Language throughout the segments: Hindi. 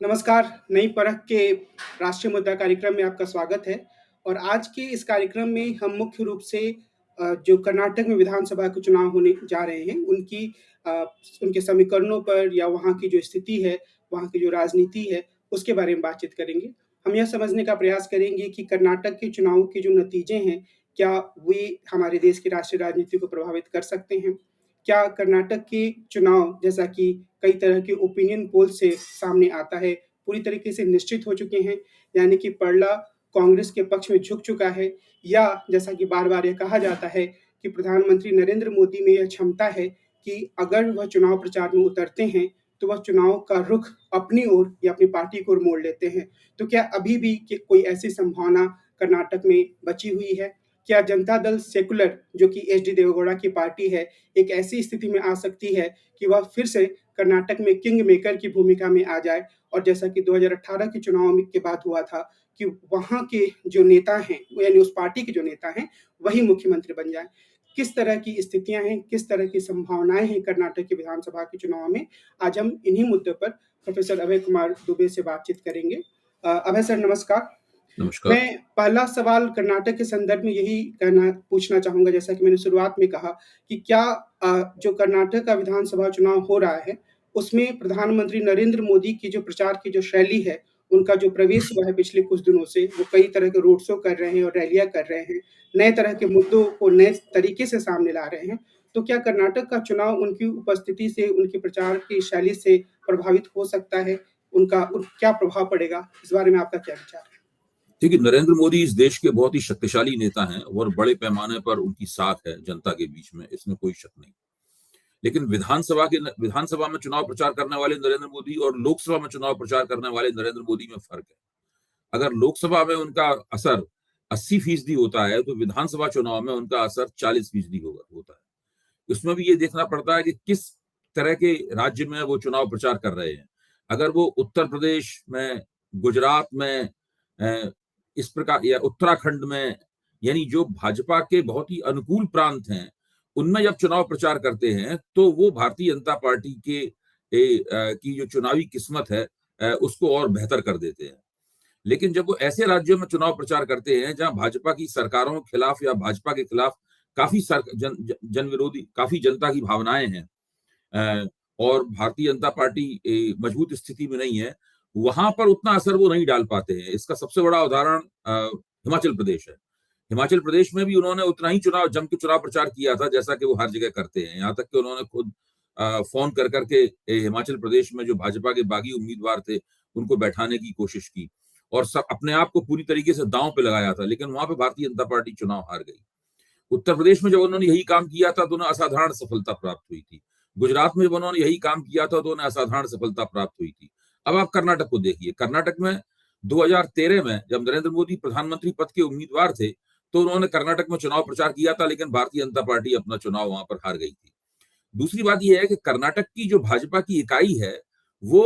नमस्कार, नई परख के राष्ट्रीय मुद्दा कार्यक्रम में आपका स्वागत है और आज के इस कार्यक्रम में हम मुख्य रूप से जो कर्नाटक में विधानसभा के चुनाव होने जा रहे हैं, अ, उनके समीकरणों पर या वहाँ की जो स्थिति है, वहाँ की जो राजनीति है, उसके बारे में बातचीत करेंगे। हम यह समझने का प्रयास करेंगे कि कर्नाटक के चुनाव के जो नतीजे हैं, क्या वे हमारे देश की राष्ट्रीय राजनीति को प्रभावित कर सकते हैं? क्या कर्नाटक के चुनाव जैसा कि कई तरह के ओपिनियन पोल से सामने आता है, पूरी तरीके से निश्चित हो चुके हैं, यानी कि पलड़ा कांग्रेस के पक्ष में झुक चुका है या जैसा कि बार-बार ये कहा जाता है कि प्रधानमंत्री नरेंद्र मोदी में यह क्षमता है कि अगर वह चुनाव प्रचार में उतरते हैं, तो वह चुनाव का रुख अपनी ओर या अपनी पार्टी की ओर मोड़ लेते हैं। तो क्या अभी भी कि कोई ऐसी संभावना कर्नाटक में बची हुई है? क्या जनता दल सेकुलर जो कि एचडी देवेगौड़ा की पार्टी है, एक ऐसी स्थिति में आ सकती है कि वह फिर से कर्नाटक में किंग मेकर की भूमिका में आ जाए और जैसा कि 2018 के चुनाव में के बाद हुआ था कि वहाँ के जो नेता हैं, यानी उस पार्टी के जो नेता हैं, वही मुख्यमंत्री बन जाएँ। किस तरह की स्थितियाँ हैं, किस तरह की संभावनाएँ हैं कर्नाटक की विधानसभा के चुनाव में? आज हम इन्हीं मुद्दों पर प्रोफ़ेसर अभय कुमार दुबे से बातचीत करेंगे। अभय सर नमस्कार। नमस्कार। मैं पहला सवाल कर्नाटक के संदर्भ में यही पूछना चाहूँगा जैसा कि मैंने शुरुआत में कहा कि क्या जो कर्नाटक का विधानसभा चुनाव हो रहा है, उसमें प्रधानमंत्री नरेंद्र मोदी की जो प्रचार की जो शैली है, उनका जो प्रवेश हुआ है पिछले कुछ दिनों से, वो कई तरह के रोड शो कर रहे हैं और रैलियाँ कर रहे हैं, नए तरह के मुद्दों को नए तरीके से सामने ला रहे हैं। तो क्या कर्नाटक का चुनाव उनकी उपस्थिति से, उनके प्रचार की शैली से प्रभावित हो सकता है? क्या प्रभाव पड़ेगा? इस बारे में आपका क्या विचार है? देखिए, नरेंद्र मोदी इस देश के बहुत ही शक्तिशाली नेता हैं और बड़े पैमाने पर उनकी साख है जनता के बीच में, इसमें कोई शक नहीं। लेकिन विधानसभा में चुनाव प्रचार करने वाले नरेंद्र मोदी और लोकसभा में चुनाव प्रचार करने वाले नरेंद्र मोदी में फ़र्क है। अगर लोकसभा में उनका असर 80% होता है, तो विधानसभा चुनाव में उनका असर 40% होता है। इसमें भी ये देखना पड़ता है कि किस तरह के राज्य में वो चुनाव प्रचार कर रहे हैं। अगर वो उत्तर प्रदेश में, गुजरात में इस प्रकार या उत्तराखंड में, यानी जो भाजपा के बहुत ही अनुकूल प्रांत हैं, उनमें जब चुनाव प्रचार करते हैं, तो वो भारतीय जनता पार्टी की जो चुनावी किस्मत है उसको और बेहतर कर देते हैं। लेकिन जब वो ऐसे राज्यों में चुनाव प्रचार करते हैं जहां भाजपा की सरकारों के खिलाफ या भाजपा के खिलाफ काफी जन विरोधी काफी जनता की भावनाएं हैं अ, और भारतीय जनता पार्टी मजबूत स्थिति में नहीं है, वहां पर उतना असर वो नहीं डाल पाते हैं। इसका सबसे बड़ा उदाहरण हिमाचल प्रदेश है। हिमाचल प्रदेश में भी उन्होंने उतना ही जम के चुनाव प्रचार किया था जैसा कि वो हर जगह करते हैं। यहाँ तक कि उन्होंने खुद फोन कर करके हिमाचल प्रदेश में जो भाजपा के बागी उम्मीदवार थे उनको बैठाने की कोशिश की और सब अपने आप को पूरी तरीके से दांव पे लगाया था, लेकिन वहां पे भारतीय जनता पार्टी चुनाव हार गई। उत्तर प्रदेश में जब उन्होंने यही काम किया था तो उन्हें असाधारण सफलता प्राप्त हुई थी। गुजरात में जब उन्होंने यही काम किया था तो उन्हें असाधारण सफलता प्राप्त हुई थी। अब आप कर्नाटक को देखिए। कर्नाटक में 2013 में जब नरेंद्र मोदी प्रधानमंत्री पद के उम्मीदवार थे, तो उन्होंने कर्नाटक में चुनाव प्रचार किया था, लेकिन भारतीय जनता पार्टी अपना चुनाव वहां पर हार गई थी। दूसरी बात ये है कि कर्नाटक की जो भाजपा की इकाई है, वो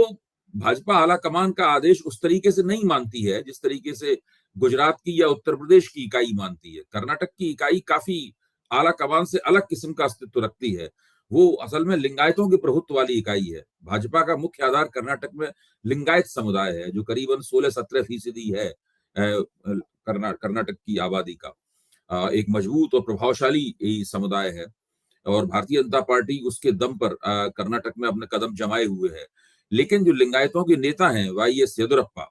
भाजपा आला कमान का आदेश उस तरीके से नहीं मानती है, जिस तरीके से गुजरात की या उत्तर प्रदेश की इकाई मानती है। कर्नाटक की इकाई काफ़ी आला कमान से अलग किस्म का अस्तित्व रखती है। वो असल में लिंगायतों के प्रभुत्व वाली इकाई है। भाजपा का मुख्य आधार कर्नाटक में लिंगायत समुदाय है, जो करीबन 16-17% है कर्नाटक की आबादी का। एक मजबूत और प्रभावशाली समुदाय है और भारतीय जनता पार्टी उसके दम पर कर्नाटक में अपने कदम जमाए हुए है। लेकिन जो लिंगायतों के नेता हैं वाईएस येदियुरप्पा,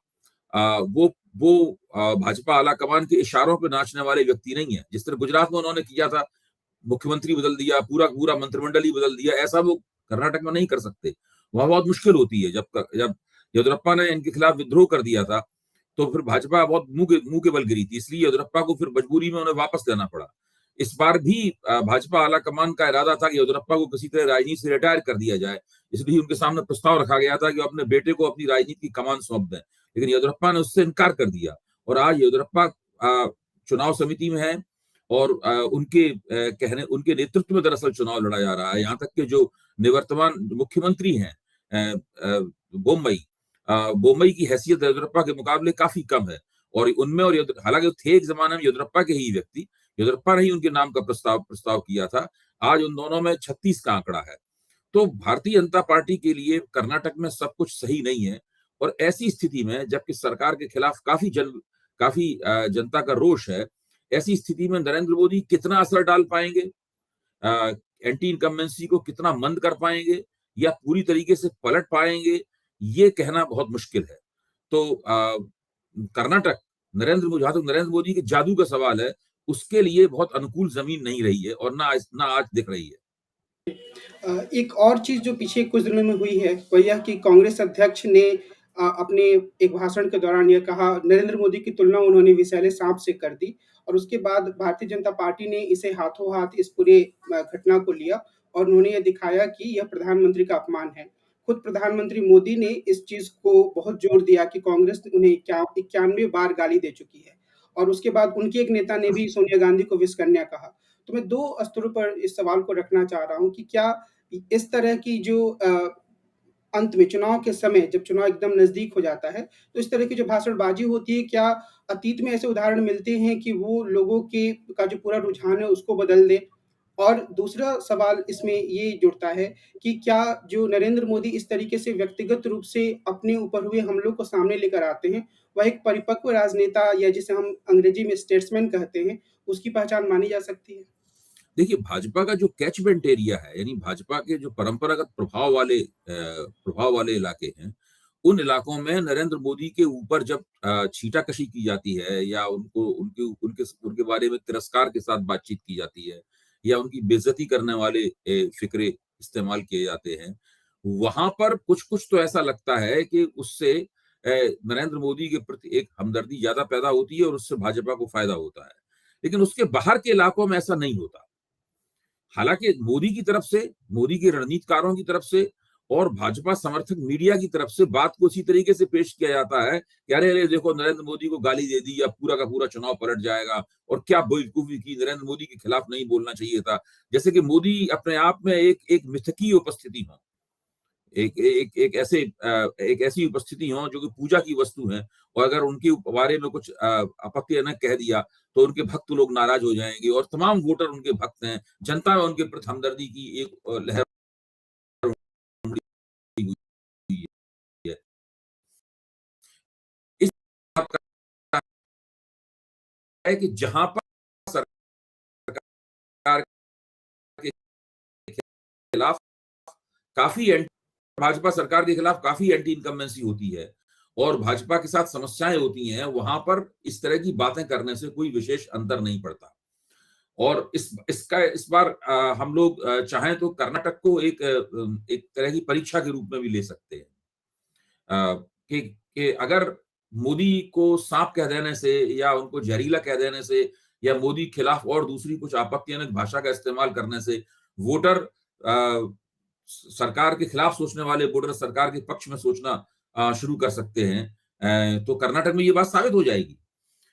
वो भाजपा आलाकमान के इशारों पे नाचने वाले व्यक्ति नहीं है। जिस तरह गुजरात में उन्होंने किया था, मुख्यमंत्री बदल दिया, पूरा पूरा मंत्रिमंडल ही बदल दिया, ऐसा वो कर्नाटक में नहीं कर सकते। वहां बहुत मुश्किल होती है। जब येदियुरप्पा ने इनके खिलाफ विद्रोह कर दिया था, तो फिर भाजपा बहुत मुंह के बल गिरी थी, इसलिए येदियुरप्पा को फिर मजबूरी में उन्हें वापस लेना पड़ा। इस बार भी भाजपा आलाकमान का इरादा था कि येदियुरप्पा को किसी तरह राजनीति से रिटायर कर दिया जाए, इसलिए उनके सामने प्रस्ताव रखा गया था कि वो अपने बेटे को अपनी राजनीति की कमान सौंप दें। लेकिन येदियुरप्पा ने उससे इनकार कर दिया और आज येदियुरप्पा चुनाव समिति में है और उनके नेतृत्व में दरअसल चुनाव लड़ा जा रहा है। यहाँ तक कि जो निवर्तमान मुख्यमंत्री हैं बोम्मई की हैसियत येदियुरप्पा के मुकाबले काफी कम है और उनमें और हालांकि थे एक जमाने में येदियुरप्पा के ही व्यक्ति, येदियुरप्पा ने ही उनके नाम का प्रस्ताव किया था। आज उन दोनों में 36 का आंकड़ा है। तो भारतीय जनता पार्टी के लिए कर्नाटक में सब कुछ सही नहीं है और ऐसी स्थिति में जबकि सरकार के खिलाफ काफी जनता का रोष है, ऐसी स्थिति में नरेंद्र मोदी कितना असर डाल पाएंगे, एंटी इनकम्बेंसी को कितना मंद कर पाएंगे या पूरी तरीके से पलट पाएंगे, ये कहना बहुत मुश्किल है। तो कर्नाटक जहां तक नरेंद्र मोदी के जादू का सवाल है, उसके लिए बहुत अनुकूल जमीन नहीं रही है और ना आज दिख रही है। एक और चीज़ जो पिछले कुछ दिनों में हुई है, वह यह कि कांग्रेस अध्यक्ष ने अपने एक भाषण के दौरान यह कहा, नरेंद्र मोदी की तुलना उन्होंने विषैले साँप से कर दी और उसके बाद भारतीय जनता पार्टी ने इसे हाथों-हाथ इस पूरे घटना को लिया और उन्होंने यह दिखाया कि यह प्रधानमंत्री का अपमान है। खुद प्रधानमंत्री मोदी ने इस चीज़ को बहुत जोर दिया कि कांग्रेस ने उन्हें 91 बार गाली दे चुकी है और उसके बाद उनके एक नेता ने भी सोनिया गांधी को विष कन्या कहा। तो मैं 2 स्तरों पर इस सवाल को रखना चाह रहा हूँ कि क्या इस तरह की जो अंत में चुनाव के समय जब चुनाव एकदम नज़दीक हो जाता है, तो इस तरह की जो भाषणबाज़ी होती है, क्या अतीत में ऐसे उदाहरण मिलते हैं कि वो लोगों के का जो पूरा रुझान है उसको बदल दे? और दूसरा सवाल इसमें ये जुड़ता है कि क्या जो नरेंद्र मोदी इस तरीके से व्यक्तिगत रूप से अपने ऊपर हुए हमलों को सामने लेकर आते हैं, वह एक परिपक्व राजनेता या जिसे हम अंग्रेजी में स्टेट्समैन कहते हैं, उसकी पहचान मानी जा सकती है? देखिए, भाजपा का जो कैचमेंट एरिया है, यानी भाजपा के जो परंपरागत प्रभाव वाले इलाके हैं, उन इलाकों में नरेंद्र मोदी के ऊपर जब छींटाकशी की जाती है या उनको उनके उनके उनके बारे में तिरस्कार के साथ बातचीत की जाती है या उनकी बेइज्जती करने वाले फिक्रे इस्तेमाल किए जाते हैं, वहां पर कुछ तो ऐसा लगता है कि उससे नरेंद्र मोदी के प्रति एक हमदर्दी ज्यादा पैदा होती है और उससे भाजपा को फायदा होता है। लेकिन उसके बाहर के इलाकों में ऐसा नहीं होता। हालांकि मोदी की तरफ से, मोदी के रणनीतिकारों की तरफ से और भाजपा समर्थक मीडिया की तरफ से बात को इसी तरीके से पेश किया जाता है कि अरे अरे देखो, नरेंद्र मोदी को गाली दे दी या पूरा का पूरा चुनाव पलट जाएगा और क्या बेवकूफी की, नरेंद्र मोदी के खिलाफ नहीं बोलना चाहिए था। जैसे कि मोदी अपने आप में एक मिथकीय उपस्थिति हो, एक ऐसी उपस्थिति हो जो कि पूजा की वस्तु है और अगर उनके बारे में कुछ आपत्तिजनक कह दिया तो उनके भक्त लोग नाराज हो जाएंगे और तमाम वोटर उनके भक्त हैं। जनता में उनके प्रति हमदर्दी की एक लहर उमड़ी हुई है। इस बात का है कि जहां पर सरकार के खिलाफ भाजपा सरकार के खिलाफ काफी एंटी इनकम्बेंसी होती है और भाजपा के साथ समस्याएं होती हैं, वहां पर इस तरह की बातें करने से कोई विशेष अंतर नहीं पड़ता। और इस बार हम लोग चाहें तो कर्नाटक को एक तरह की परीक्षा के रूप में भी ले सकते हैं। कि अगर मोदी को सांप कह देने से या उनको जहरीला कह देने से या मोदी के खिलाफ और दूसरी कुछ आपत्तिजनक भाषा का इस्तेमाल करने से वोटर सरकार के खिलाफ सोचने वाले वोटर सरकार के पक्ष में सोचना शुरू कर सकते हैं, तो कर्नाटक में ये बात साबित हो जाएगी।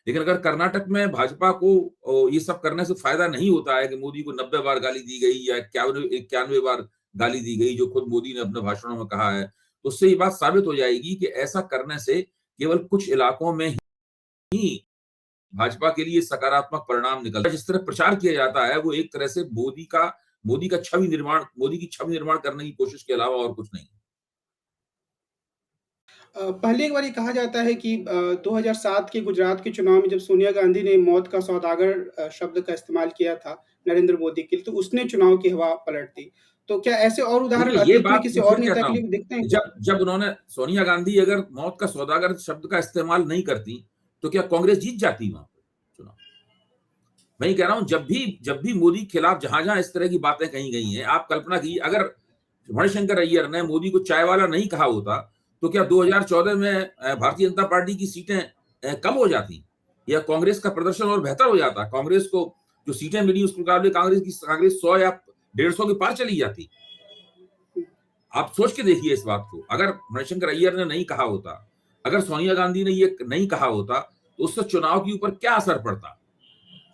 लेकिन अगर कर्नाटक में भाजपा को ये सब करने से फायदा नहीं होता है कि मोदी को 90 बार गाली दी गई या 91 बार गाली दी गई, जो खुद मोदी ने अपने भाषणों में कहा है, तो उससे ये बात साबित हो जाएगी कि ऐसा करने से केवल कुछ इलाकों में ही भाजपा के लिए सकारात्मक परिणाम निकलता है। जिस तरह प्रचार किया जाता है वो एक तरह से मोदी की छवि निर्माण करने की कोशिश के अलावा और कुछ नहीं। पहले एक बार ये कहा जाता है कि 2007 के गुजरात के चुनाव में जब सोनिया गांधी ने मौत का सौदागर शब्द का इस्तेमाल किया था नरेंद्र मोदी के लिए, तो उसने चुनाव की हवा पलट दी। तो क्या ऐसे और उदाहरण देखिए, ये अतीत में बात किसी मैं और फिर नेता कहता के हूँ लिए भी दिखते हैं कि क्या? जब उन्होंने सोनिया गांधी अगर मौत का सौदागर शब्द का इस्तेमाल नहीं करती तो क्या कांग्रेस जीत जाती वहां पे चुनाव? मैं ये कह रहा हूं, जब भी मोदी के खिलाफ जहां जहां इस तरह की बातें कही गई हैं, आप कल्पना कीजिए अगर मणिशंकर अय्यर ने मोदी को चाय वाला नहीं कहा होता तो क्या 2014 में भारतीय जनता पार्टी की सीटें कम हो जाती या कांग्रेस का प्रदर्शन और बेहतर हो जाता? कांग्रेस को जो सीटें मिली उस मुकाबले कांग्रेस 100 या 150 के पार चली जाती। आप सोच के देखिए इस बात को, अगर मणिशंकर अय्यर ने नहीं कहा होता, अगर सोनिया गांधी ने ये नहीं कहा होता तो उससे चुनाव के ऊपर क्या असर पड़ता?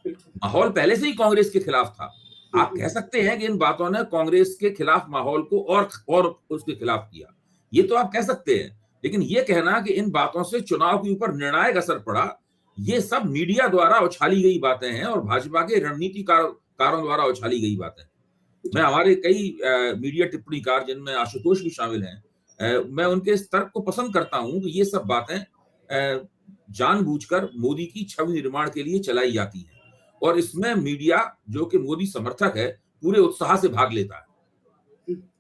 माहौल पहले से ही कांग्रेस के खिलाफ था। आप कह सकते हैं कि इन बातों ने कांग्रेस के खिलाफ माहौल को और उसके खिलाफ किया, ये तो आप कह सकते हैं। लेकिन ये कहना कि इन बातों से चुनाव के ऊपर निर्णायक असर पड़ा, ये सब मीडिया द्वारा उछाली गई बातें हैं और भाजपा के रणनीतिकारों द्वारा उछाली गई बातें। मैं हमारे कई मीडिया टिप्पणीकार जिनमें आशुतोष भी शामिल हैं, मैं उनके इस तर्क को पसंद करता हूं कि ये सब बातें जानबूझकर मोदी की छवि निर्माण के लिए चलाई जाती हैं, और इसमें मीडिया, जो कि मोदी समर्थक है, पूरे उत्साह से भाग लेता है।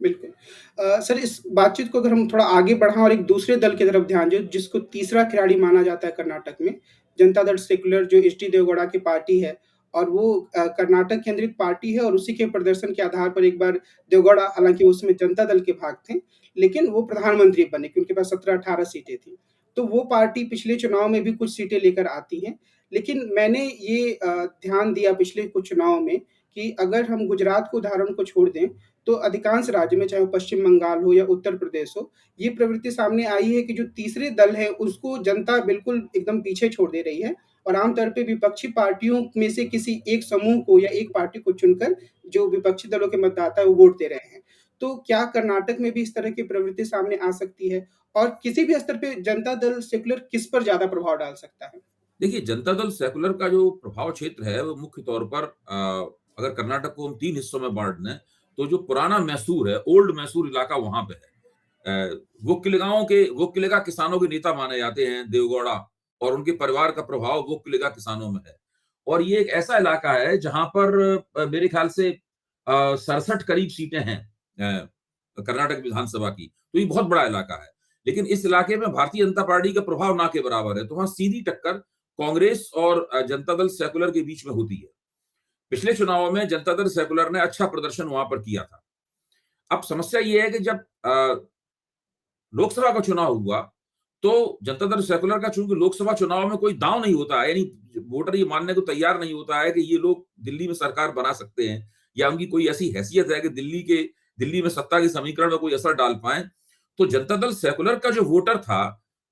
बिल्कुल। सर, इस बातचीत को अगर हम थोड़ा आगे बढ़ाएँ और एक दूसरे दल की तरफ ध्यान दें, जिसको तीसरा खिलाड़ी माना जाता है कर्नाटक में, जनता दल सेक्युलर, जो एचडी देवेगौड़ा की पार्टी है, और वो कर्नाटक केंद्रित पार्टी है, और उसी के प्रदर्शन के आधार पर एक बार देवेगौड़ा, हालाँकि उसमें जनता दल के भाग थे, लेकिन वो प्रधानमंत्री बने क्योंकि उनके पास 17-18 सीटें थीं। तो वो पार्टी पिछले चुनाव में भी कुछ सीटें लेकर आती है। लेकिन मैंने ये ध्यान दिया पिछले कुछ चुनाव में कि अगर हम गुजरात को उदाहरण को छोड़ दें, तो अधिकांश राज्य में, चाहे वो पश्चिम बंगाल हो या उत्तर प्रदेश हो, ये प्रवृत्ति सामने आई है कि जो तीसरे दल है, उसको जनता बिल्कुल एकदम पीछे छोड़ दे रही है, और आमतौर पे विपक्षी पार्टियों में से किसी एक समूह को या एक पार्टी को चुनकर जो विपक्षी दलों के मतदाता है, वो वोट दे रहे हैं। तो क्या कर्नाटक में भी इस तरह की प्रवृत्ति सामने आ सकती है? और किसी भी स्तर पे जनता दल सेक्युलर किस पर ज़्यादा प्रभाव डाल सकता है? देखिए, जनता दल सेकुलर का जो प्रभाव क्षेत्र है, वो मुख्य तौर पर अगर कर्नाटक को हम 3 हिस्सों में बाँट दें, तो जो पुराना मैसूर है, ओल्ड मैसूर इलाका वहाँ पे है। वोक्कलिगा किसानों के नेता माने जाते हैं देवेगौड़ा, और उनके परिवार का प्रभाव वोक्कलिगा किसानों में है। और ये एक ऐसा इलाका है जहाँ पर मेरे ख्याल से 67 करीब सीटें हैं कर्नाटक विधानसभा की, तो ये बहुत बड़ा इलाका है। लेकिन इस इलाके में भारतीय जनता पार्टी का प्रभाव ना के बराबर है, तो वहाँ सीधी टक्कर कांग्रेस और जनता दल सेकुलर के बीच में होती है। पिछले चुनावों में जनता दल सेकुलर ने अच्छा प्रदर्शन वहां पर किया था। अब समस्या ये है कि जब लोकसभा का चुनाव हुआ, तो जनता दल सेकुलर का, चूंकि लोकसभा चुनाव में कोई दांव नहीं होता है, यानी वोटर ये मानने को तैयार नहीं होता है कि ये लोग दिल्ली में सरकार बना सकते हैं, या उनकी कोई ऐसी हैसियत है कि दिल्ली में सत्ता के समीकरण में कोई असर डाल पाए। तो जनता दल सेकुलर का जो वोटर था,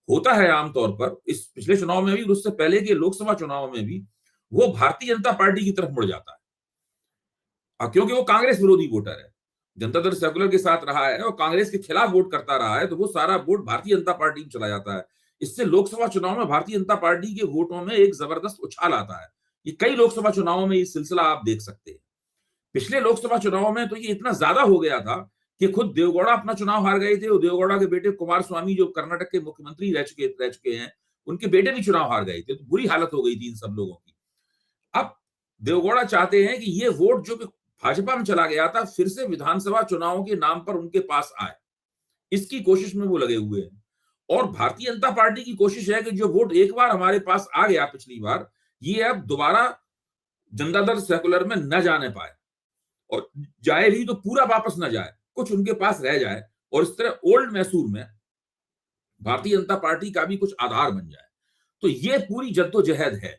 होता है आमतौर पर, इस पिछले चुनाव में भी, उससे पहले के लोकसभा चुनाव में भी, वो भारतीय जनता पार्टी की तरफ मुड़ जाता है। क्योंकि वो कांग्रेस विरोधी वोटर है, जनता दल सेकुलर के साथ रहा है और कांग्रेस के खिलाफ वोट करता रहा है, तो वो सारा वोट भारतीय जनता पार्टी में चला जाता है। इससे लोकसभा चुनाव में भारतीय जनता पार्टी के वोटों में एक जबरदस्त उछाल आता है। ये कई लोकसभा चुनावों में ये सिलसिला आप देख सकते हैं। पिछले लोकसभा चुनाव में तो ये इतना ज्यादा हो गया था कि खुद देवेगौड़ा अपना चुनाव हार गए थे, और देवेगौड़ा के बेटे कुमार स्वामी, जो कर्नाटक के मुख्यमंत्री रह चुके हैं, उनके बेटे भी चुनाव हार गए थे। तो बुरी हालत हो गई थी इन सब लोगों की। अब देवेगौड़ा चाहते हैं कि ये वोट जो कि भाजपा में चला गया था, फिर से विधानसभा चुनावों के नाम पर उनके पास आए। इसकी कोशिश में वो लगे हुए हैं। और भारतीय जनता पार्टी की कोशिश है कि जो वोट एक बार हमारे पास आ गया पिछली बार, ये अब दोबारा जनता दल सेकुलर में न जाने पाए, और जाए भी तो पूरा वापस न जाए, कुछ उनके पास रह जाए, और इस तरह ओल्ड मैसूर में भारतीय जनता पार्टी का भी कुछ आधार बन जाए। तो ये पूरी जद्दोजहद है।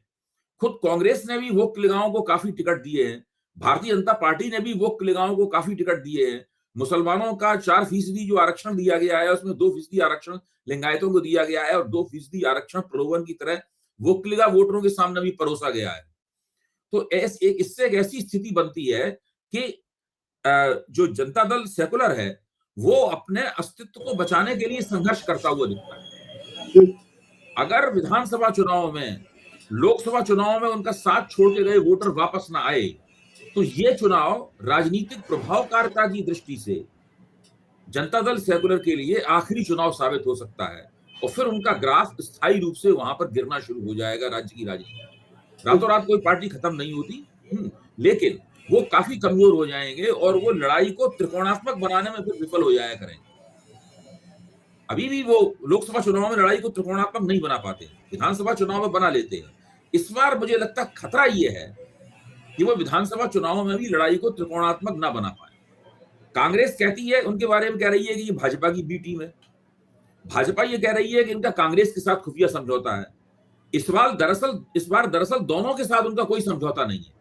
खुद कांग्रेस ने भी वोक्कलिगाओं को काफी टिकट दिए हैं, भारतीय जनता पार्टी ने भी वोक्कलिगाओं को काफी टिकट दिए हैं। मुसलमानों का 4% जो आरक्षण दिया गया है, उसमें 2% आरक्षण लिंगायतों को दिया गया है, और 2% आरक्षण प्रलोभन की तरह वोक्कलिगा वोटरों के सामने भी परोसा गया है। तो इससे एक ऐसी स्थिति बनती है कि जो जनता दल सेकुलर है, वो अपने अस्तित्व को बचाने के लिए संघर्ष करता हुआ दिखता है। अगर विधानसभा चुनाव में, लोकसभा चुनाव में उनका साथ छोड़ के गए वोटर वापस ना आए, तो ये चुनाव राजनीतिक प्रभावकारिता की दृष्टि से जनता दल सेकुलर के लिए आखिरी चुनाव साबित हो सकता है, और फिर उनका ग्राफ स्थायी रूप से वहां पर गिरना शुरू हो जाएगा राज्य की राजनीति में। रातों रात कोई पार्टी खत्म नहीं होती, लेकिन वो काफी कमजोर हो जाएंगे, और वो लड़ाई को त्रिकोणात्मक बनाने में फिर विफल हो जाया करेंगे। अभी भी वो लोकसभा चुनाव में लड़ाई को त्रिकोणात्मक नहीं बना पाते, विधानसभा चुनाव में बना लेते हैं। इस बार मुझे लगता है खतरा ये है कि वो विधानसभा चुनाव में भी लड़ाई को त्रिकोणात्मक ना बना पाए। कांग्रेस कहती है, उनके बारे में कह रही है कि ये भाजपा की बी टीम है। भाजपा ये कह रही है कि इनका कांग्रेस के साथ खुफिया समझौता है। इस बार दरअसल दोनों के साथ उनका कोई समझौता नहीं है,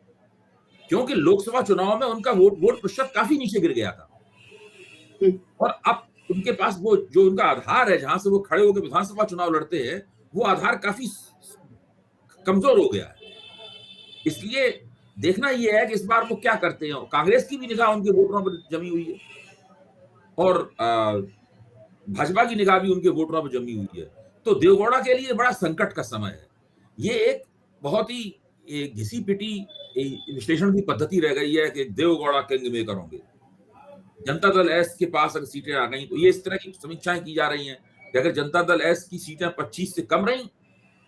क्योंकि लोकसभा चुनाव में उनका वोट प्रतिशत काफी नीचे गिर गया था, और अब उनके पास वो जो उनका आधार है, जहां से वो खड़े होकर विधानसभा चुनाव लड़ते हैं, वो आधार काफी कमजोर हो गया है। इसलिए देखना ये है कि इस बार वो क्या करते हैं। कांग्रेस की भी निगाह उनके वोटरों पर जमी हुई है, और भाजपा की निगाह भी उनके वोटरों पर जमी हुई है। तो देवेगौड़ा के लिए बड़ा संकट का समय है। ये एक बहुत ही घिसी पिटी विश्लेषण की पद्धति रह गई है कि देवेगौड़ा किंग मेकर होंगे। जनता दल एस के पास अगर सीटें आ गई तो ये इस तरह की समीक्षाएं की जा रही हैं कि अगर जनता दल एस की सीटें 25 से कम रही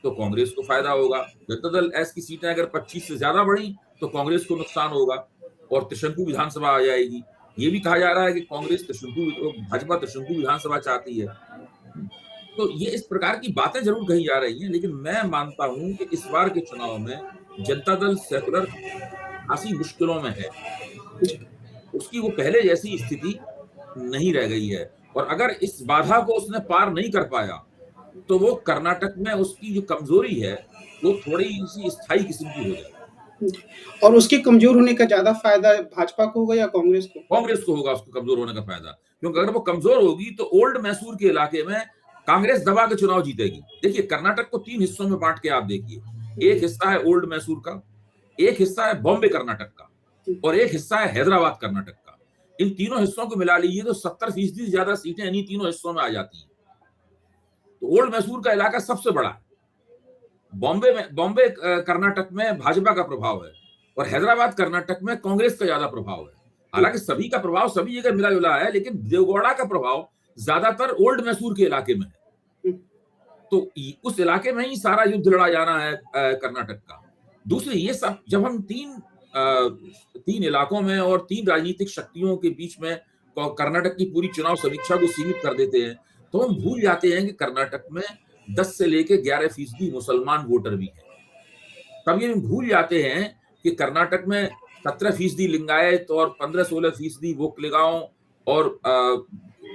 तो कांग्रेस को फायदा होगा, जनता दल एस की सीटें अगर 25 से ज्यादा बढ़ी तो कांग्रेस को नुकसान होगा और त्रिशंकु विधानसभा आ जाएगी। ये भी कहा जा रहा है कि कांग्रेस भाजपा त्रिशंकु विधानसभा चाहती है। तो ये इस प्रकार की बातें जरूर कही जा रही हैं, लेकिन मैं मानता हूं कि इस बार के चुनाव में जनता दल सेकुलर खासी मुश्किलों में है। जी। उसकी वो पहले जैसी स्थिति नहीं रह गई है और अगर इस बाधा को उसने पार नहीं कर पाया तो वो कर्नाटक में उसकी जो कमजोरी है वो थोड़ी सी स्थायी किस्म की हो जाएगी। और उसके कमज़ोर होने का ज़्यादा फ़ायदा भाजपा को होगा या कांग्रेस को? कांग्रेस को होगा उसको कमजोर होने का फायदा, क्योंकि अगर वो कमजोर होगी तो ओल्ड मैसूर के इलाके में कांग्रेस दबा के चुनाव जीतेगी। देखिए कर्नाटक को 3 हिस्सों में बांट के आप देखिए, एक हिस्सा है ओल्ड मैसूर का, एक हिस्सा है बॉम्बे कर्नाटक का और एक हिस्सा है हैदराबाद कर्नाटक का। इन तीनों हिस्सों को मिला लीजिए तो 70% से ज्यादा सीटें इन्हीं तीनों हिस्सों में आ जाती हैं। तो ओल्ड मैसूर का इलाका सबसे बड़ा है। बॉम्बे कर्नाटक में भाजपा का प्रभाव है और हैदराबाद कर्नाटक में कांग्रेस का ज्यादा प्रभाव है। हालांकि सभी का प्रभाव सभी जगह मिला जुला है, लेकिन देवगौड़ा का प्रभाव ज्यादातर ओल्ड मैसूर के इलाके में है। तो उस इलाके में ही सारा युद्ध लड़ा जाना है कर्नाटक का। दूसरी ये सब जब हम तीन इलाकों में और तीन राजनीतिक शक्तियों के बीच में कर्नाटक की पूरी चुनाव समीक्षा को सीमित कर देते हैं तो हम भूल जाते हैं कि कर्नाटक में 10 से लेके 11% मुसलमान वोटर भी हैं। तब ये भूल जाते हैं कि कर्नाटक में 17% लिंगायत और 15-16% वोकलिगाओं और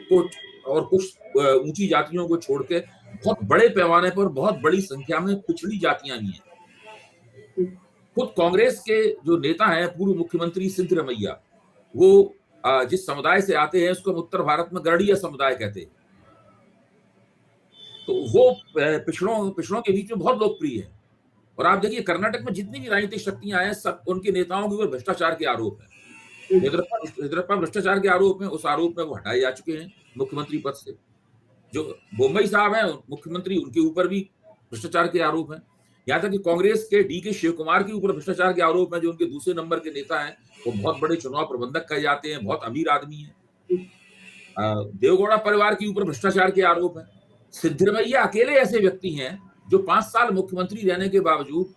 कुछ ऊंची जातियों को छोड़ के बहुत बड़े पैमाने पर बहुत बड़ी संख्या में पिछड़ी जातियां भी हैं। खुद कांग्रेस के जो नेता हैं पूर्व मुख्यमंत्री सिद्धरमैया, वो जिस समुदाय से आते हैं उसको उत्तर भारत में गरड़िया समुदाय कहते हैं। तो वो पिछड़ों के बीच में बहुत लोकप्रिय है। और आप देखिए कर्नाटक में जितनी भी राजनीतिक शक्तियां हैं सब उनके नेताओं के ऊपर भ्रष्टाचार के आरोप है। येदियुरप्पा भ्रष्टाचार के आरोप में उस आरोप में वो हटाए जा चुके हैं मुख्यमंत्री पद से। जो बोम्मई साहब हैं मुख्यमंत्री, उनके ऊपर भी भ्रष्टाचार के आरोप हैं। यहाँ तक कि कांग्रेस के डी.के. शिव कुमार के ऊपर भ्रष्टाचार के आरोप हैं, जो उनके दूसरे नंबर के नेता हैं। वो बहुत बड़े चुनाव प्रबंधक कहे जाते हैं, बहुत अमीर आदमी है। देवगौड़ा परिवार के ऊपर भ्रष्टाचार के आरोप है। सिद्धरमैया अकेले ऐसे व्यक्ति हैं जो 5 साल मुख्यमंत्री रहने के बावजूद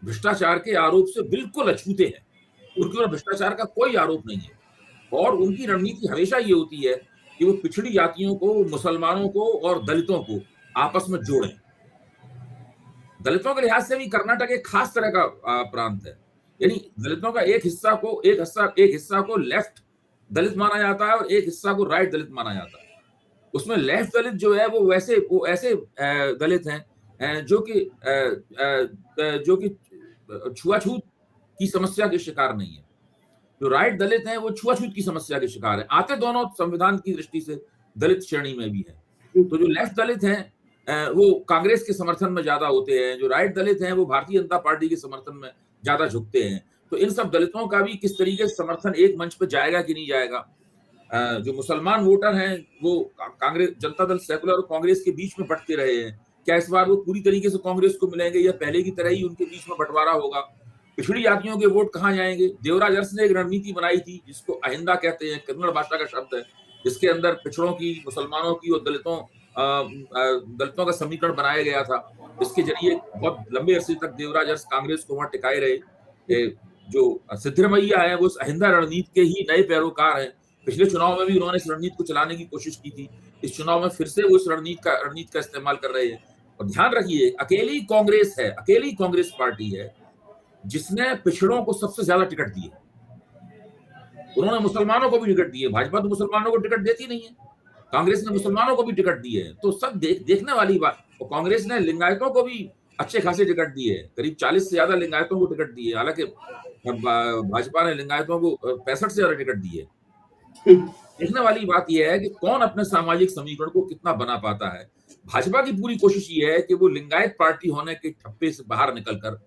भ्रष्टाचार के आरोप से बिल्कुल अछूते हैं। उनके ऊपर भ्रष्टाचार का कोई आरोप नहीं है और उनकी रणनीति हमेशा ये होती है कि वो पिछड़ी जातियों को, मुसलमानों को और दलितों को आपस में जोड़ें। दलितों के लिहाज से भी कर्नाटक एक खास तरह का प्रांत है। यानी दलितों का एक हिस्सा को लेफ्ट दलित माना जाता है और एक हिस्सा को राइट दलित माना जाता है। उसमें लेफ्ट दलित जो है वो ऐसे दलित हैं जो कि छुआछूत की समस्या के शिकार नहीं है। जो राइट दलित हैं वो छुआछूत की समस्या के शिकार है। आते दोनों संविधान की दृष्टि से दलित श्रेणी में भी है। तो जो लेफ्ट दलित हैं वो कांग्रेस के समर्थन में ज्यादा होते हैं, जो राइट दलित हैं वो भारतीय जनता पार्टी के समर्थन में ज्यादा झुकते हैं। तो इन सब दलितों का भी किस तरीके से समर्थन एक मंच पर जाएगा कि नहीं जाएगा। जो मुसलमान वोटर हैं वो कांग्रेस, जनता दल सेकुलर और कांग्रेस के बीच में बंटते रहे हैं। क्या इस बार वो पूरी तरीके से कांग्रेस को मिलेंगे या पहले की तरह ही उनके बीच में बंटवारा होगा। पिछड़ी जातियों के वोट कहाँ जाएंगे। देवराज अरस ने एक रणनीति बनाई थी जिसको अहिंदा कहते हैं, कन्नड़ भाषा का शब्द है, जिसके अंदर पिछड़ों की, मुसलमानों की और दलितों का समीकरण बनाया गया था। इसके जरिए बहुत लंबे अरसे तक देवराज अरस कांग्रेस को वहां टिकाए रहे। जो सिद्धरमैया है वो इस अहिंदा रणनीति के ही नए पैरोकार हैं। पिछले चुनाव में भी उन्होंने इस रणनीति को चलाने की कोशिश की थी। इस चुनाव में फिर से वो इस रणनीति का इस्तेमाल कर रहे हैं। और ध्यान रखिए अकेली कांग्रेस पार्टी है जिसने पिछड़ों को सबसे ज्यादा टिकट दिए। उन्होंने मुसलमानों को भी टिकट दिए। भाजपा तो मुसलमानों को टिकट देती नहीं है, कांग्रेस ने मुसलमानों को भी टिकट दिए है। तो सब देखने वाली बात। और कांग्रेस ने लिंगायतों को भी अच्छे खासे टिकट दिए है, करीब 40 से ज्यादा लिंगायतों को टिकट दिए। हालांकि भाजपा ने लिंगायतों को 65 से ज्यादा टिकट दिए। देखने वाली बात यह है कि कौन अपने सामाजिक समीकरण को कितना बना पाता है। भाजपा की पूरी कोशिश ये है कि वो लिंगायत पार्टी होने के ठप्पे से बाहर निकलकर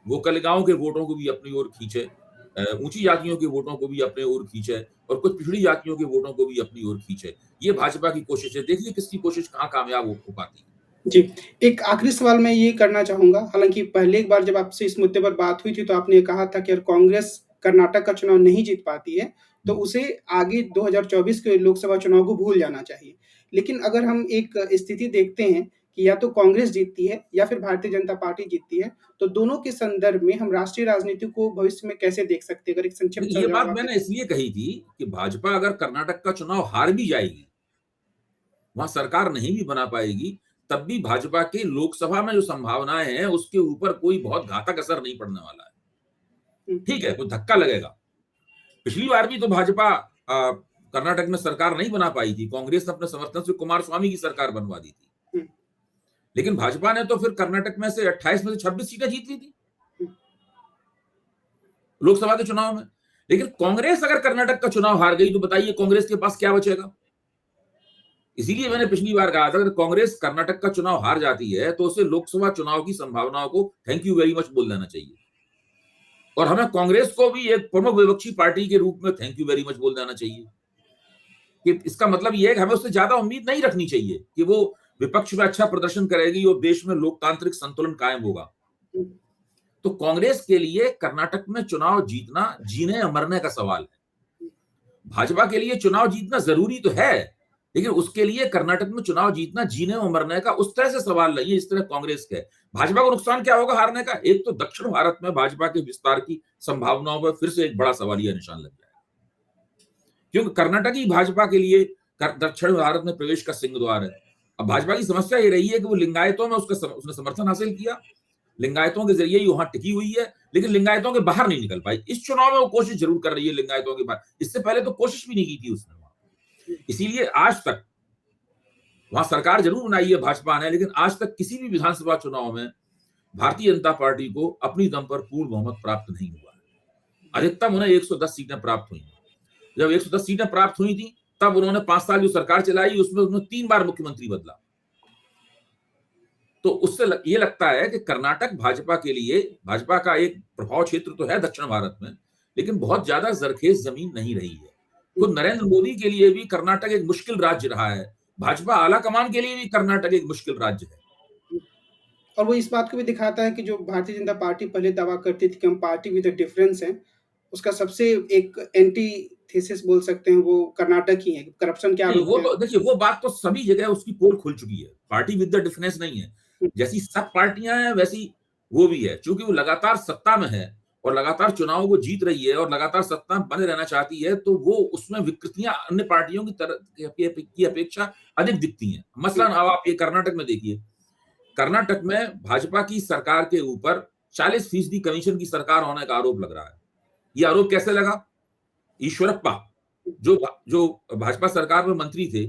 वो कलिगांव के वोटों को भी अपनी ओर खींचे, ऊंची जातियों के वोटों को भी अपनी ओर खींचे और कुछ पिछड़ी जातियों के वोटों को भी अपनी ओर खींचे। ये भाजपा की कोशिश है। देखिए किसकी कोशिश कहाँ कामयाब हो पाती है। जी, एक आखिरी सवाल मैं ये करना चाहूँगा, हालाँकि पहले एक बार जब आपसे इस मुद्दे पर बात हुई थी तो आपने कहा था कि अगर कांग्रेस कर्नाटक का चुनाव नहीं जीत पाती है, तो हुँ। उसे आगे 2024 के लोकसभा चुनाव को भूल जाना चाहिए। लेकिन अगर हम एक स्थिति देखते हैं कि या तो कांग्रेस जीतती है या फिर भारतीय जनता पार्टी जीतती है, तो दोनों के संदर्भ में हम राष्ट्रीय राजनीति को भविष्य में कैसे देख सकते हैं? अगर एक संक्षिप्त देखिए, सा ये बात जवाब आप मैंने दें। इसलिए कही थी कि भाजपा अगर कर्नाटक का चुनाव हार भी जाएगी, वहाँ सरकार नहीं भी बना पाएगी, तब भी भाजपा की लोकसभा में जो संभावनाएँ हैं, उसके ऊपर कोई बहुत घातक असर नहीं पड़ने वाला है। हुँ, ठीक है, कुछ धक्का लगेगा। पिछली बार भी तो भाजपा कर्नाटक में सरकार नहीं बना पाई थी। कांग्रेस ने अपने समर्थन से कुमारस्वामी की सरकार बनवा दी थी। हुँ, लेकिन भाजपा ने तो फिर कर्नाटक में से 28 में से 26 सीटें जीत ली थी, हुँ, लोकसभा के चुनाव में। लेकिन कांग्रेस अगर कर्नाटक का चुनाव हार गई, तो बताइए कांग्रेस के पास क्या बचेगा? इसीलिए मैंने पिछली बार कहा था, अगर कांग्रेस कर्नाटक का चुनाव हार जाती है, तो उसे लोकसभा चुनाव की संभावनाओं को थैंक यू वेरी मच बोल देना चाहिए। और हमें कांग्रेस को भी एक प्रमुख विपक्षी पार्टी के रूप में थैंक यू वेरी मच बोल देना चाहिए। कि इसका मतलब ये है कि हमें उससे ज्यादा उम्मीद नहीं रखनी चाहिए कि वो विपक्ष में अच्छा प्रदर्शन करेगी और देश में लोकतांत्रिक संतुलन कायम होगा। हुँ, तो कांग्रेस के लिए कर्नाटक में चुनाव जीतना जीने या मरने का सवाल है। भाजपा के लिए चुनाव जीतना जरूरी तो है, लेकिन उसके लिए कर्नाटक में चुनाव जीतना जीने और मरने का उस तरह से सवाल नहीं है, इस तरह कांग्रेस का है। भाजपा को नुकसान क्या होगा हारने का? एक तो दक्षिण भारत में भाजपा के विस्तार की संभावनाओं पर फिर से एक बड़ा सवालिया निशान लग जाएगा, क्योंकि कर्नाटक ही भाजपा के लिए दक्षिण भारत में प्रवेश का सिंह द्वार है। अब भाजपा की समस्या ये रही है कि वो लिंगायतों में उसने समर्थन हासिल किया, लिंगायतों के जरिए ही वहां टिकी हुई है, लेकिन लिंगायतों के बाहर नहीं निकल पाई। इस चुनाव में वो कोशिश जरूर कर रही है लिंगायतों के बाहर, इससे पहले तो कोशिश भी नहीं की थी उसने वहां। हुँ, इसीलिए आज तक वहां सरकार जरूर बनाई है भाजपा ने, लेकिन आज तक किसी भी विधानसभा चुनाव में भारतीय जनता पार्टी को अपनी दम पर पूर्ण बहुमत प्राप्त नहीं हुआ है। अधिकतम उन्हें 110 सीटें प्राप्त हुई। जब 110 सीटें प्राप्त हुई थी, तब उन्होंने 5 साल जो सरकार चलाई, उसमें उन्होंने 3 बार मुख्यमंत्री बदला। तो उससे ये लगता है कि कर्नाटक भाजपा के लिए, भाजपा का एक प्रभाव क्षेत्र तो है दक्षिण भारत में, लेकिन बहुत ज्यादा जरखेज जमीन नहीं रही है। हुँ, खुद नरेंद्र मोदी के लिए भी कर्नाटक एक मुश्किल राज्य रहा है। भाजपा आला कमान के लिए भी कर्नाटक एक मुश्किल राज्य है। हुँ। और वो इस बात को भी दिखाता है कि जो भारतीय जनता पार्टी पहले दावा करती थी कि हम पार्टी विद अ डिफरेंस हैं, उसका सबसे एक एंटीथेसिस बोल सकते हैं वो कर्नाटक ही है। करप्शन के नहीं, आरोप वो हैं। तो देखिए, वो बात तो सभी जगह उसकी पोल खुल चुकी है। पार्टी विद द डिफरेंस नहीं है। हुँ, जैसी सब पार्टियां हैं, वैसी वो भी है। चूंकि वो लगातार सत्ता में है और लगातार चुनावों को जीत रही है और लगातार सत्ता में बने रहना चाहती है, तो वो उसमें विकृतियां अन्य पार्टियों की तरह की अपेक्षा अधिक दिखती हैं। हुँ, मसलन अब आप ये कर्नाटक में देखिए, कर्नाटक में भाजपा की सरकार के ऊपर 40% कमीशन की सरकार होने का आरोप लग रहा है। ये आरोप कैसे लगा? ईश्वरप्पा, जो भाजपा सरकार में मंत्री थे,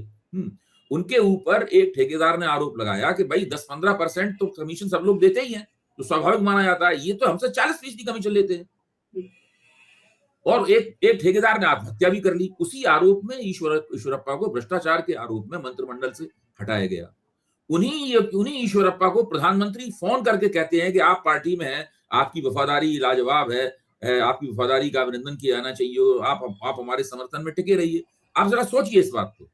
उनके ऊपर एक ठेकेदार ने आरोप लगाया कि भाई 10-15% तो कमीशन सब लोग देते ही हैं, तो स्वाभाविक माना जाता है, ये तो हमसे 40% कमीशन लेते हैं। हुँ, और एक एक ठेकेदार ने आत्महत्या भी कर ली। उसी आरोप में ईश्वरप्पा को भ्रष्टाचार के आरोप में मंत्रिमंडल से हटाया गया। उन्हीं ईश्वरप्पा को प्रधानमंत्री फोन करके कहते हैं कि आप पार्टी में हैं, आपकी वफादारी लाजवाब है, आपकी वफादारी का अभिनंदन किया जाना चाहिए, आप हमारे समर्थन में टिके रहिए। आप जरा सोचिए इस बात को।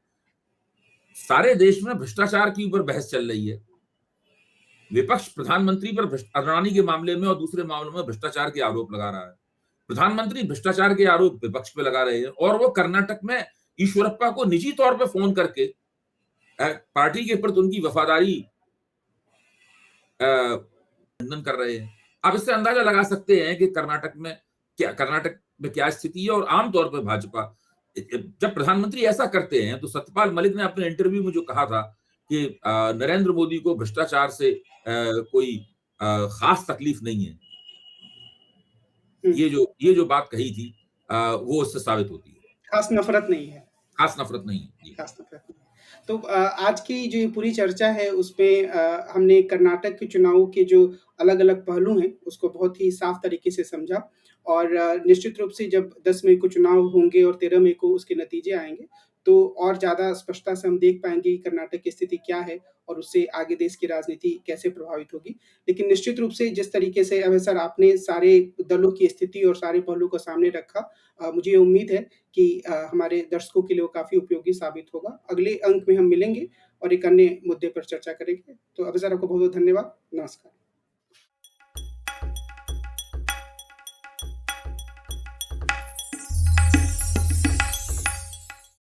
सारे देश में भ्रष्टाचार के ऊपर बहस चल रही है। विपक्ष प्रधानमंत्री पर अडानी के मामले में और दूसरे मामलों में भ्रष्टाचार के आरोप लगा रहा है। प्रधानमंत्री भ्रष्टाचार के आरोप विपक्ष पे लगा रहे हैं और वो कर्नाटक में ईश्वरप्पा को निजी तौर पे फोन करके पार्टी के प्रति उनकी वफादारी खंडन कर रहे हैं। आप इससे अंदाजा लगा सकते हैं कि कर्नाटक में क्या स्थिति है। और आमतौर पर भाजपा, जब प्रधानमंत्री ऐसा करते हैं, तो सत्यपाल मलिक ने अपने इंटरव्यू में जो कहा था कि नरेंद्र मोदी को भ्रष्टाचार से कोई खास तकलीफ नहीं है, हुँ, ये जो बात कही थी, वो उससे साबित होती है। खास नफ़रत नहीं है। खास नफरत नहीं है जी। खास नफ़रत नहीं है। तो आज की जो ये पूरी चर्चा है उसमें हमने कर्नाटक के चुनावों के जो अलग-अलग पहलू हैं, उसको बहुत ही साफ तरीके से समझा और निश्चित रूप से जब 10 मई को चुनाव होंगे और 13 मई को उसके नतीजे आएँगे, तो और ज़्यादा स्पष्टता से हम देख पाएँगे कि कर्नाटक की स्थिति क्या है और उससे आगे देश की राजनीति कैसे प्रभावित होगी। लेकिन निश्चित रूप से जिस तरीके से अभय सर आपने सारे दलों की स्थिति और सारे पहलू को सामने रखा, मुझे ये उम्मीद है कि हमारे दर्शकों के लिए वो काफ़ी उपयोगी साबित होगा। अगले अंक में हम मिलेंगे और एक अन्य मुद्दे पर चर्चा करेंगे। तो अभय सर आपको बहुत-बहुत धन्यवाद। नमस्कार।